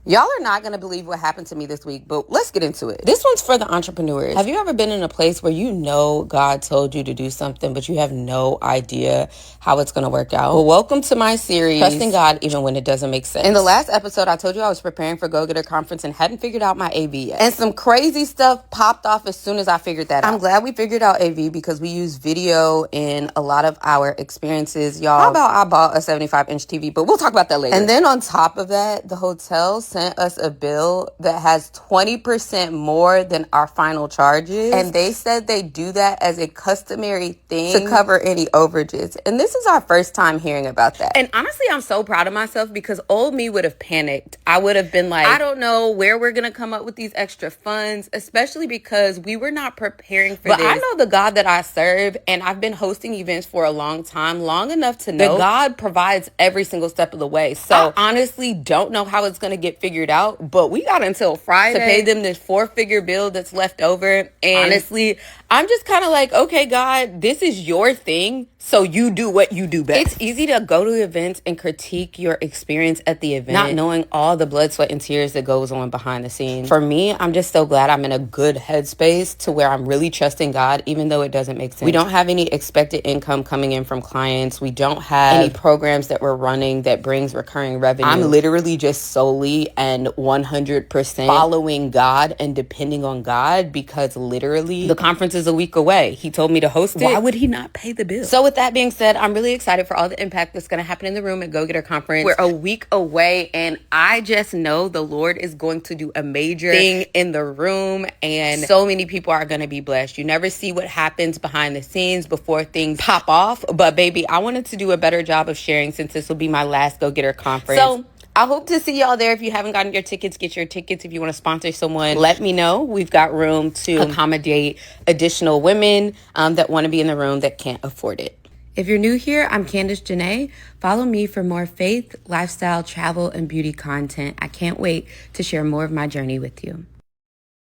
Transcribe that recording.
Y'all are not going to believe what happened to me this week, but let's get into it. This one's for the entrepreneurs. Have you ever been in a place where you know God told you to do something, but you have no idea how it's going to work out? Well, welcome to my series, Trusting God Even When It Doesn't Make Sense. In the last episode, I told you I was preparing for Go Getter Conference and hadn't figured out my AV yet. And some crazy stuff popped off as soon as I figured that out. I'm glad we figured out AV because we use video in a lot of our experiences, y'all. How about I bought a 75-inch TV, but we'll talk about that later. And then on top of that, the hotel sent us a bill that has 20% more than our final charges. And they said they do that as a customary thing to cover any overages. And this is our first time hearing about that. And honestly, I'm so proud of myself because old me would have panicked. I would have been like, I don't know where we're going to come up with these extra funds, especially because we were not preparing for this. But I know the God that I serve, and I've been hosting events for a long time, long enough to know that God provides every single step of the way. So I honestly don't know how it's going to get figured out. But we got until Friday to pay them this 4-figure bill that's left over. And honestly, I'm just kind of like, okay, God, this is your thing. So you do what you do best. It's easy to go to events and critique your experience at the event, not knowing all the blood, sweat, and tears that goes on behind the scenes. For me, I'm just so glad I'm in a good headspace to where I'm really trusting God, even though it doesn't make sense. We don't have any expected income coming in from clients. We don't have any programs that we're running that brings recurring revenue. I'm literally just solely and 100% following God and depending on God because literally the conference is a week away. He told me to host it. Why would he not pay the bill? So with that being said, I'm really excited for all the impact that's going to happen in the room at Go Getter Conference. We're a week away, and I just know the Lord is going to do a major thing in the room, and so many people are going to be blessed. You never see what happens behind the scenes before things pop off, but baby, I wanted to do a better job of sharing since this will be my last Go Getter Conference. So I hope to see y'all there. If you haven't gotten your tickets, get your tickets. If you want to sponsor someone, let me know. We've got room to accommodate additional women that want to be in the room that can't afford it. If you're new here, I'm Candace Janae. Follow me for more faith, lifestyle, travel, and beauty content. I can't wait to share more of my journey with you.